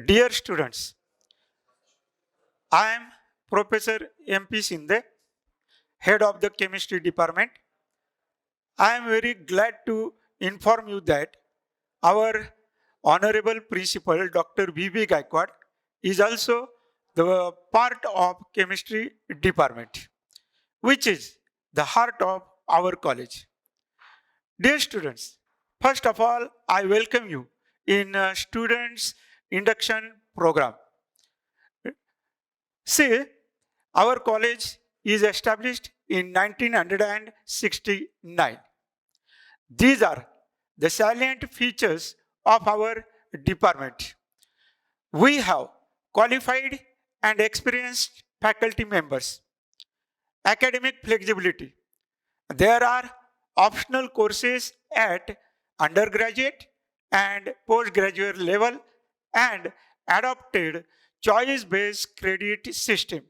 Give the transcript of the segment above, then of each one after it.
Dear students, I am Professor M.P. Sinde, Head of the Chemistry Department. I am very glad to inform you that our Honorable Principal Dr. V.B. Gaikwad is also the part of Chemistry Department, which is the heart of our college. Dear students, first of all, I welcome you in Students Induction Program. See, our college is established in 1969. These are the salient features of our department. We have qualified and experienced faculty members, academic flexibility. There are optional courses at undergraduate and postgraduate level and adopted choice-based credit system.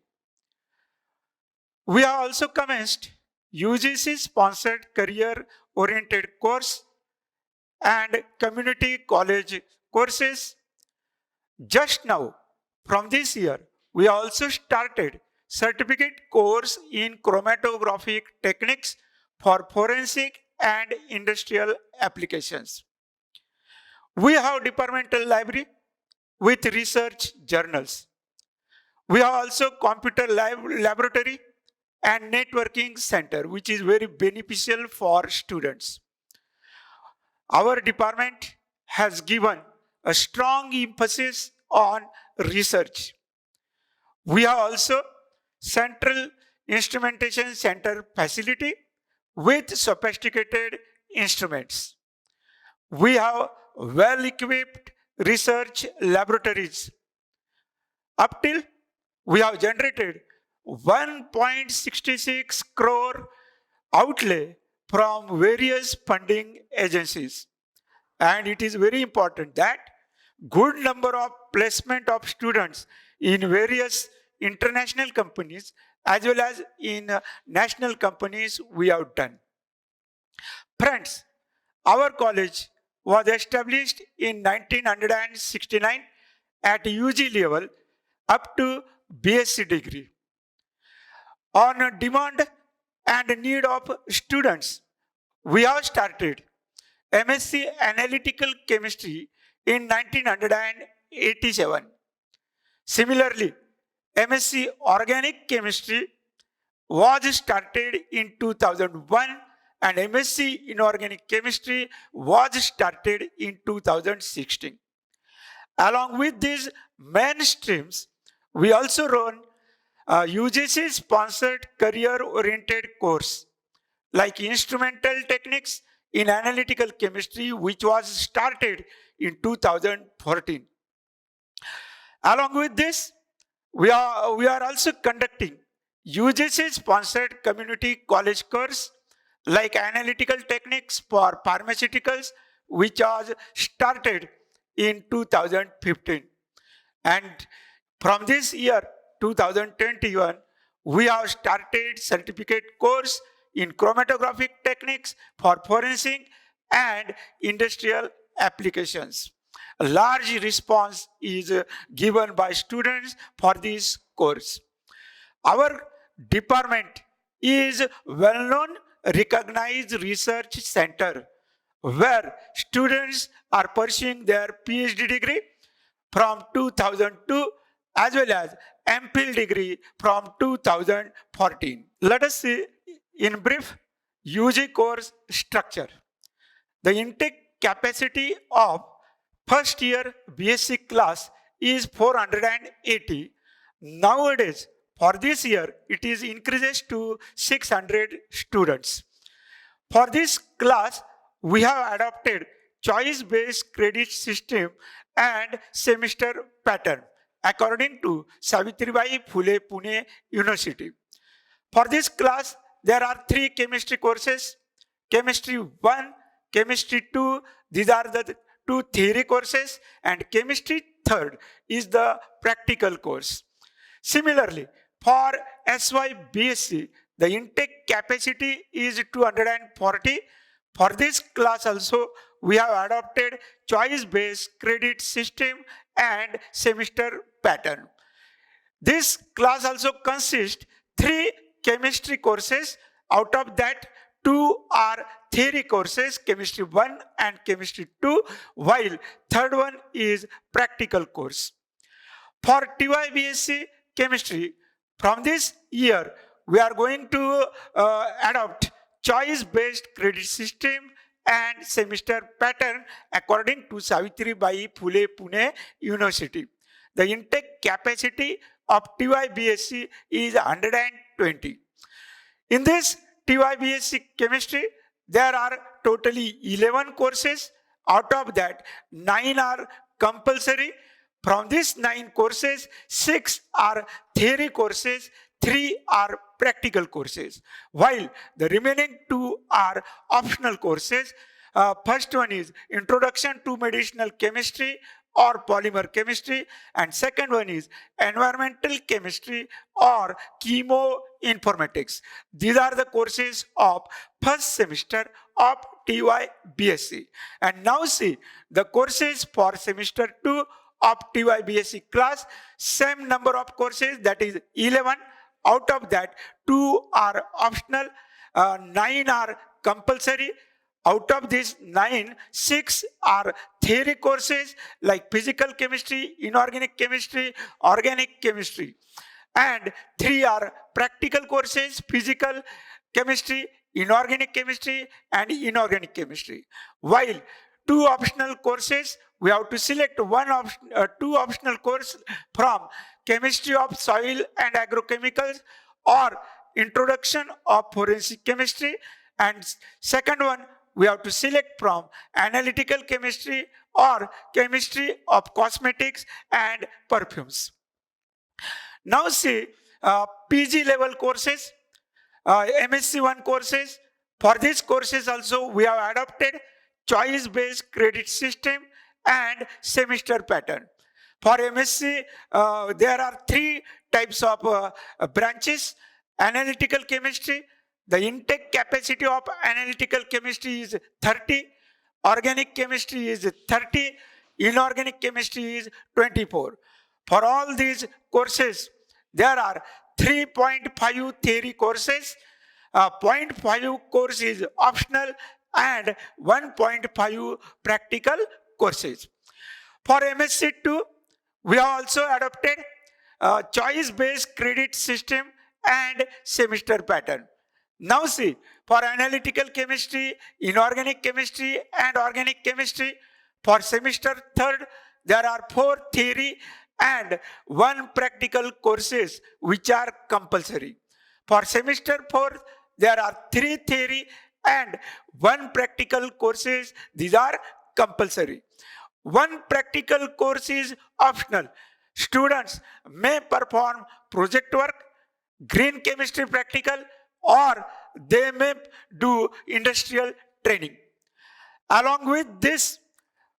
We have also commenced UGC-sponsored career-oriented course and community college courses. Just now, from this year, we also started certificate course in chromatographic techniques for forensic and industrial applications. We have departmental library with research journals. We have also computer laboratory and networking center, which is very beneficial for students. Our department has given a strong emphasis on research. We have also central instrumentation center facility with sophisticated instruments. We have well-equipped research laboratories. Up till we have generated 1.66 crore outlay from various funding agencies. And it is very important that good number of placement of students in various international companies as well as in national companies we have done. Friends, our college was established in 1969 at UG level up to BSc degree. On demand and need of students, we have started MSc Analytical Chemistry in 1987. Similarly, MSc Organic Chemistry was started in 2001 and MSc Inorganic Chemistry was started in 2016. Along with these mainstreams, we also run UGC-sponsored career-oriented course like Instrumental Techniques in Analytical Chemistry, which was started in 2014. Along with this, we are also conducting UGC-sponsored community college course like Analytical Techniques for Pharmaceuticals, which was started in 2015. And from this year, 2021, we have started certificate course in chromatographic techniques for forensic and industrial applications. A large response is given by students for this course. Our department is well-known, recognized research center where students are pursuing their PhD degree from 2002 as well as MPhil degree from 2014. Let us see in brief UG course structure. The intake capacity of first year BSc class is 480. Nowadays, for this year, it is increases to 600 students. For this class, we have adopted choice-based credit system and semester pattern according to Savitribai Phule Pune University. For this class, there are 3 chemistry courses, chemistry 1, chemistry 2, these are the 2 theory courses, and chemistry 3rd is the practical course. Similarly, for SY BSc, the intake capacity is 240. For this class also, we have adopted choice-based credit system and semester pattern. This class also consists 3 chemistry courses. Out of that, 2 are theory courses, chemistry 1 and chemistry 2, while third one is practical course. For TYBSc chemistry, from this year, we are going to adopt choice-based credit system and semester pattern according to Savitribai Phule Pune University. The intake capacity of TYBSc is 120. In this TYBSc chemistry, there are totally 11 courses. Out of that, 9 are compulsory. From these 9 courses, 6 are theory courses, 3 are practical courses, while the remaining 2 are optional courses. First one is Introduction to Medicinal Chemistry or Polymer Chemistry, and second one is Environmental Chemistry or Chemoinformatics. These are the courses of first semester of TYBSc. And now see the courses for semester 2 of TYBSc class, same number of courses, that is 11. Out of that, 2 are optional, 9 are compulsory. Out of these 9, 6 are theory courses like physical chemistry, inorganic chemistry, organic chemistry. And 3 are practical courses, physical chemistry, inorganic chemistry, and inorganic chemistry. While 2 optional courses, we have to select 2 optional courses from Chemistry of Soil and Agrochemicals or Introduction of Forensic Chemistry, and second one we have to select from Analytical Chemistry or Chemistry of Cosmetics and Perfumes. Now see PG level courses, MSc1 courses. For these courses also we have adopted choice-based credit system and semester pattern. For MSc, there are 3 types of branches. Analytical chemistry, the intake capacity of analytical chemistry is 30, organic chemistry is 30, inorganic chemistry is 24. For all these courses, there are 3.5 theory courses, 0.5 course is optional, and 1.5 practical courses. For MSc2, we have also adopted choice-based credit system and semester pattern. Now see, for analytical chemistry, inorganic chemistry, and organic chemistry, for semester 3rd, there are 4 theory and 1 practical courses which are compulsory. For semester 4th, there are 3 theory and 1 practical courses. These are compulsory. 1 practical course is optional. Students may perform project work, green chemistry practical, or they may do industrial training. Along with this,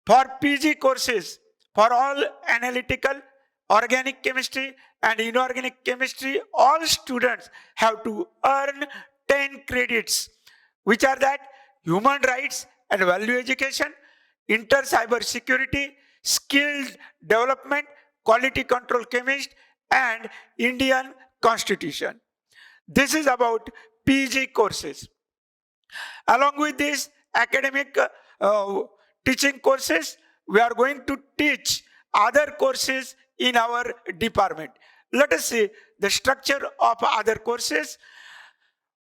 for PG courses, for all analytical, organic chemistry, and inorganic chemistry, all students have to earn 10 credits, which are that human rights and value education, inter-cyber security, skilled development, quality control chemist, and Indian Constitution. This is about PG courses. Along with this academic teaching courses, we are going to teach other courses in our department. Let us see the structure of other courses.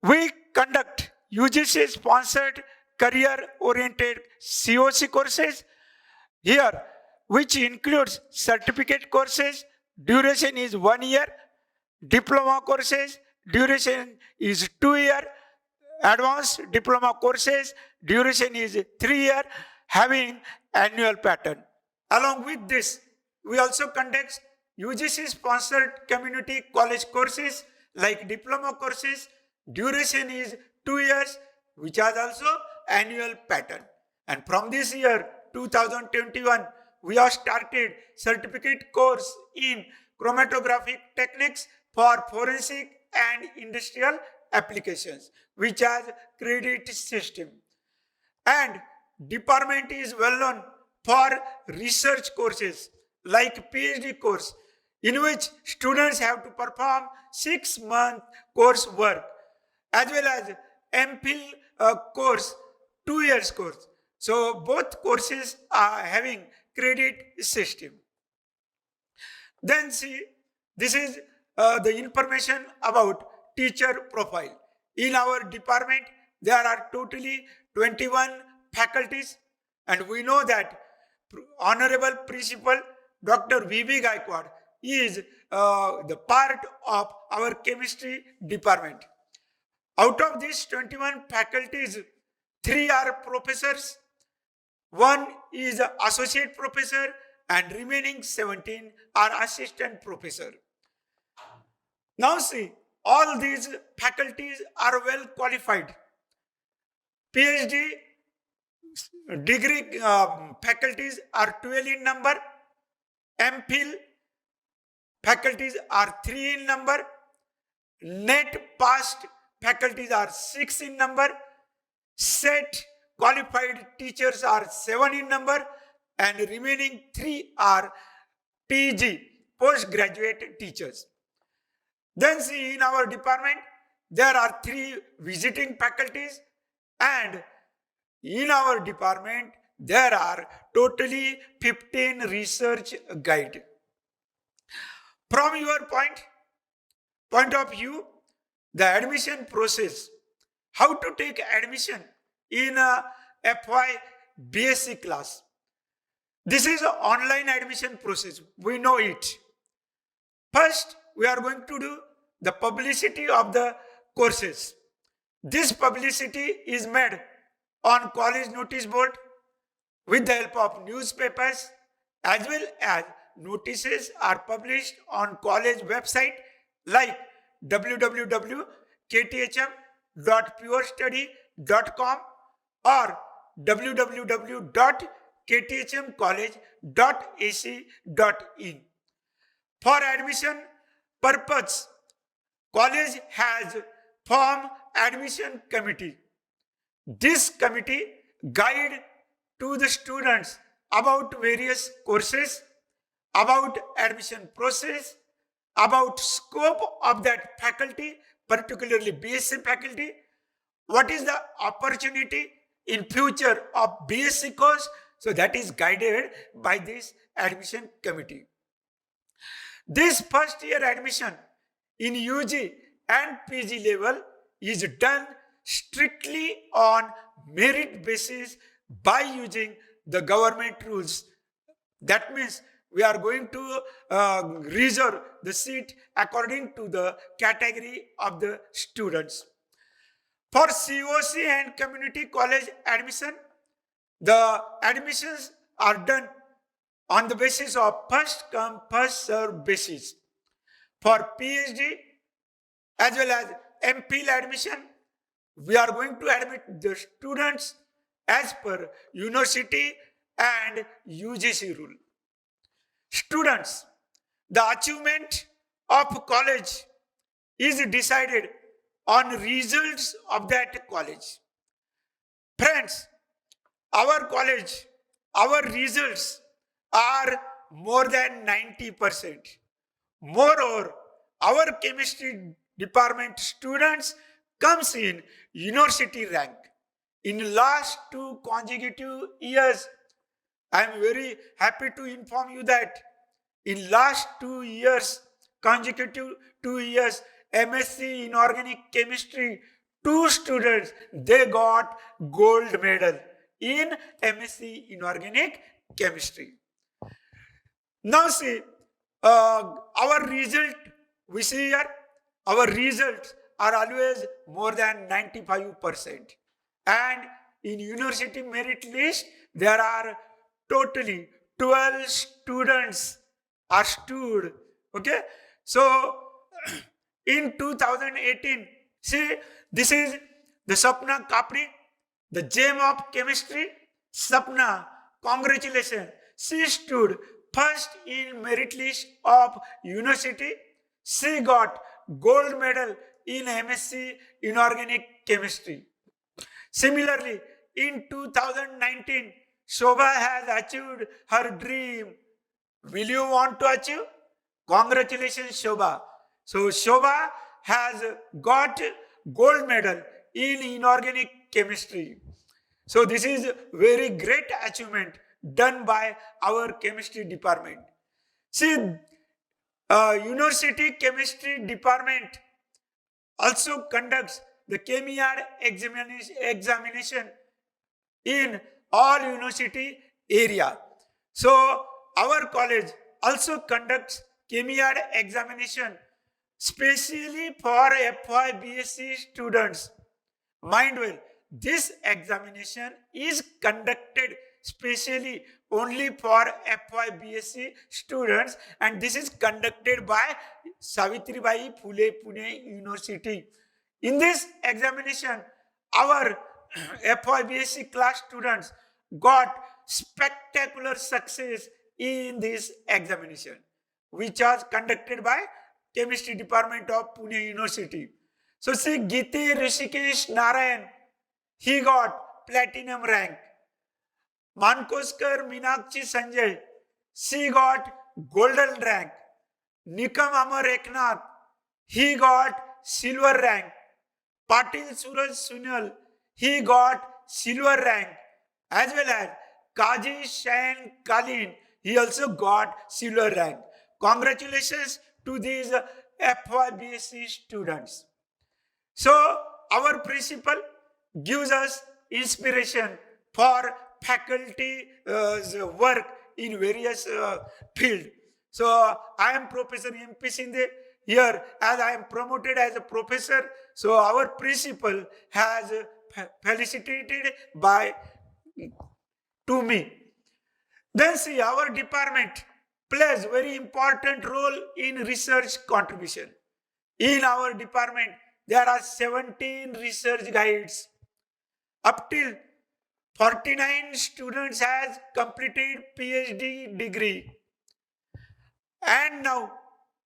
We conduct UGC-sponsored career-oriented COC courses here, which includes certificate courses, duration is 1 year, diploma courses, duration is 2 years, advanced diploma courses, duration is 3 years, having annual pattern. Along with this, we also conduct UGC-sponsored community college courses like diploma courses, duration is 2 years, which has also annual pattern. And from this year, 2021, we have started certificate course in chromatographic techniques for forensic and industrial applications, which has credit system. And department is well known for research courses like PhD course, in which students have to perform 6-month course work, as well as MPhil course, 2 years course. So both courses are having credit system. Then see, this is the information about teacher profile. In our department, there are totally 21 faculties, and we know that Honorable Principal Dr. V.B. Gaikwad is the part of our chemistry department. Out of these 21 faculties, 3 are professors, 1 is associate professor, and remaining 17 are assistant professor. Now see, all these faculties are well qualified. PhD degree faculties are 12 in number, MPhil faculties are 3 in number, NET passed faculties are 6 in number, SET qualified teachers are 7 in number, and remaining 3 are PG, postgraduate teachers. Then see, in our department, there are 3 visiting faculties, and in our department, there are totally 15 research guides. From your point of view, the admission process, how to take admission in a FY BSc class. This is an online admission process. We know it. First, we are going to do the publicity of the courses. This publicity is made on college notice board with the help of newspapers, as well as notices are published on college website like www.kthm.purestudy.com or www.kthmcollege.ac.in. For admission purpose, college has formed admission committee. This committee guide to the students about various courses, about admission process, about scope of that faculty, particularly BSc faculty, what is the opportunity in future of BSc course. So that is guided by this admission committee. This first year admission in UG and PG level is done strictly on merit basis by using the government rules. That means we are going to reserve the seat according to the category of the students. For COC and community college admission, the admissions are done on the basis of first come, first served basis. For PhD as well as MPhil admission, we are going to admit the students as per university and UGC rule. Students, the achievement of college is decided on results of that college. Friends, our college, our results are more than 90%. Moreover, our chemistry department students comes in university rank. In last 2 consecutive years, I am very happy to inform you that in last 2 years, consecutive 2 years, MSc in organic chemistry, 2 students, they got gold medal in MSc in organic chemistry. Now see, our result, we see here, our results are always more than 95%. And in university merit list, there are totally 12 students are stood. Okay, so in 2018, see, this is the Sapna Kapri, the gem of chemistry. Sapna, congratulations. She stood first in merit list of university. She got gold medal in MSc Inorganic Chemistry. Similarly, in 2019, Shobha has achieved her dream Will you want to achieve? Congratulations, Shobha. So Shobha has got gold medal in inorganic chemistry. So this is very great achievement done by our chemistry department. See, university chemistry department also conducts the chemiad examination in all university area. So our college also conducts chemiad examination specially for FY BSc students. Mind well, this examination is conducted specially only for FY BSc students, and this is conducted by Savitribai Phule Pune University. In this examination, our FY BSc class students got spectacular success in this examination, which was conducted by Chemistry Department of Pune University. So see, Giti Rishikesh Narayan, he got platinum rank. Mankoskar Meenakshi Sanjay, she got golden rank. Nikam Amar Eknath, he got silver rank. Patil Suraj Sunil, he got silver rank. As well as Kaji Shain Kalin, he also got silver rank. Congratulations to these FYBSc students. So our principal gives us inspiration for faculty work in various fields. So I am Professor MP Sinde here, as I am promoted as a professor. So our principal has felicitated by to me. Then see, our department plays very important role in research contribution. In our department, there are 17 research guides. Up till 49 students has completed PhD degree. And now,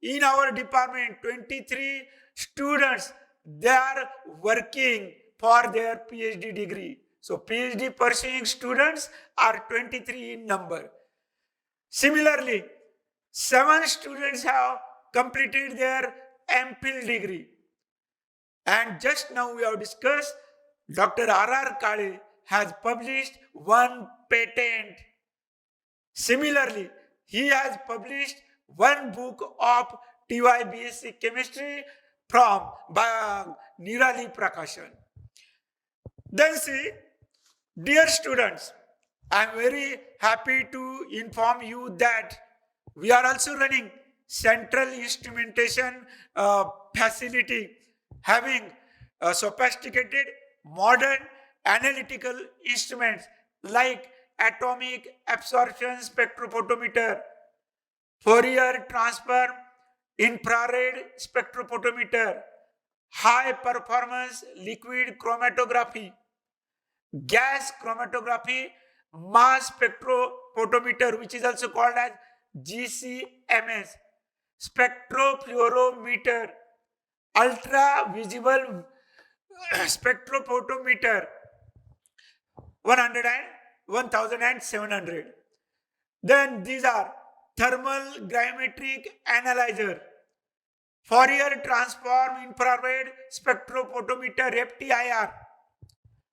in our department, 23 students, they are working for their PhD degree. So PhD pursuing students are 23 in number. Similarly, 7 students have completed their MPhil degree. And just now we have discussed, Dr. R.R. Kale has published 1 patent. Similarly, he has published 1 book of TYBSc chemistry from Nirali Prakashan. Then see, dear students, I am very happy to inform you that we are also running central instrumentation facility, having sophisticated modern analytical instruments like atomic absorption spectrophotometer, Fourier transform infrared spectrophotometer, high performance liquid chromatography, gas chromatography, mass spectrophotometer, which is also called as GCMS, spectropluorometer, ultra visible spectrophotometer, 1700. Then these are thermal gravimetric analyzer, Fourier transform infrared spectrophotometer FTIR,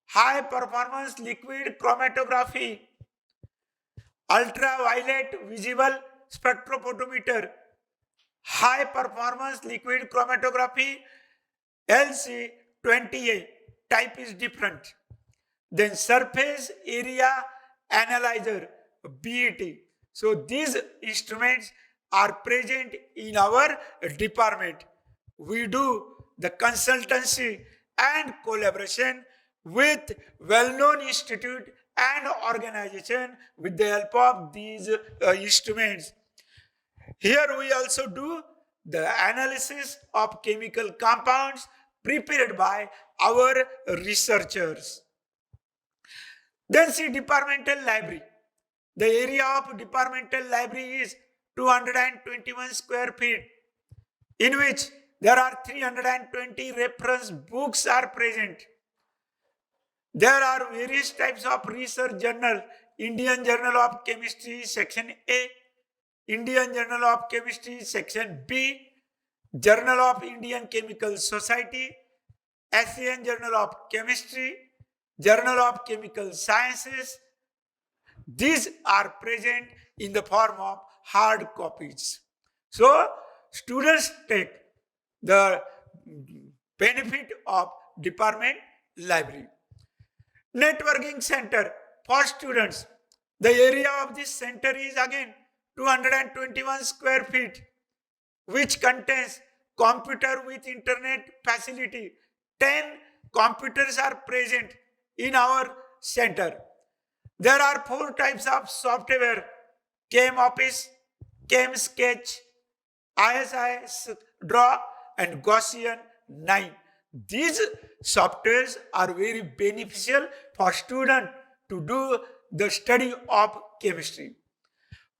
high performance liquid chromatography, ultraviolet visible spectrophotometer, high performance liquid chromatography, LC20A, type is different. Then surface area analyzer, BET. So these instruments are present in our department. We do the consultancy and collaboration with well-known institute and organization with the help of these instruments. Here we also do the analysis of chemical compounds prepared by our researchers. Then see departmental library. The area of departmental library is 221 square feet, in which there are 320 reference books are present. There are various types of research journal, Indian Journal of Chemistry, Section A, Indian Journal of Chemistry, Section B, Journal of Indian Chemical Society, ASEAN Journal of Chemistry, Journal of Chemical Sciences. These are present in the form of hard copies. So, students take the benefit of department library. Networking center for students. The area of this center is again 221 square feet, which contains computer with internet facility. 10 computers are present in our center. There are 4 types of software: Chem Office, Chem Sketch, ISI Draw, and Gaussian 9. These softwares are very beneficial for students to do the study of chemistry.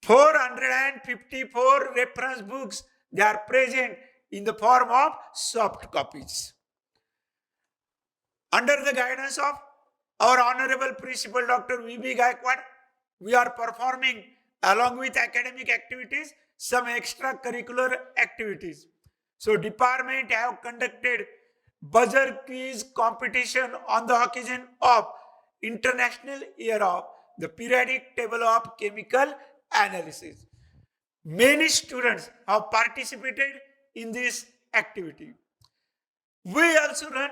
454 reference books, they are present in the form of soft copies. Under the guidance of our Honorable Principal Dr. V.B. Gaikwad, we are performing, along with academic activities, some extracurricular activities. So, department have conducted buzzer quiz competition on the occasion of International Year of the Periodic Table of Chemical Analysis. Many students have participated in this activity. We also run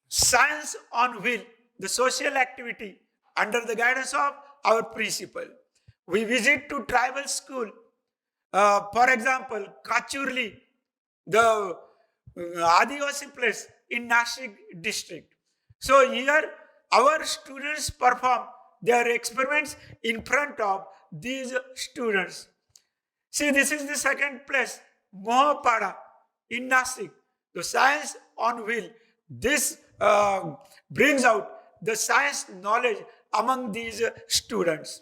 Science on Wheel, the social activity, under the guidance of our principal. We visit to tribal school, for example, Kachurli, the Adivasi place in Nashik district. So here our students perform their experiments in front of these students. See, this is the second place, Mohapada in Nashik, the Science on Wheel. This brings out the science knowledge among these students.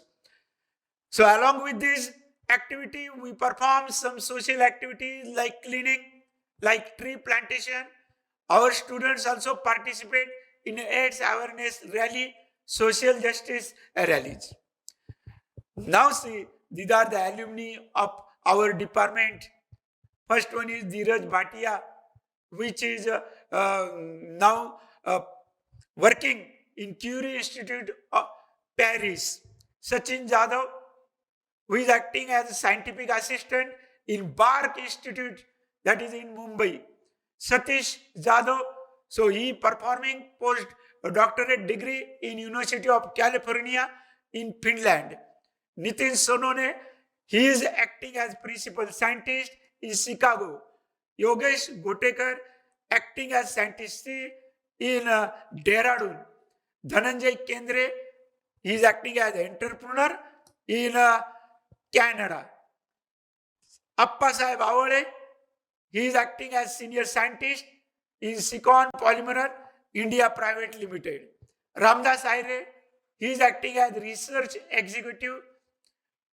So along with this activity, we perform some social activities like cleaning, like tree plantation. Our students also participate in AIDS awareness rally, social justice rallies. Now see, these are the alumni of our department. First one is Dheeraj Bhatia, which is now working in Curie Institute of Paris. Sachin Jadhav, who is acting as a scientific assistant in Bark Institute, that is in Mumbai. Satish Jadhav, so he performing postdoctorate degree in University of California in Finland. Nitin Sonone, he is acting as principal scientist in Chicago. Yogesh Gotekar, acting as scientist in Dehradun. Dhananjay Kendre, he is acting as entrepreneur in Canada. Appa Sahib Avade, he is acting as senior scientist in Sikon Polymer India Private Limited. Ramdas Aire, he is acting as research executive.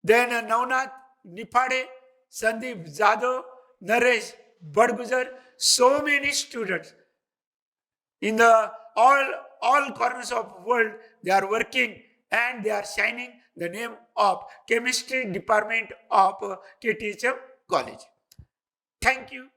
Then Navnath Nipade, Sandeep Jadhav, Naresh Badgujar, so many students in the all corners of the world, they are working and they are shining the name of Chemistry Department of KTHM College. Thank you.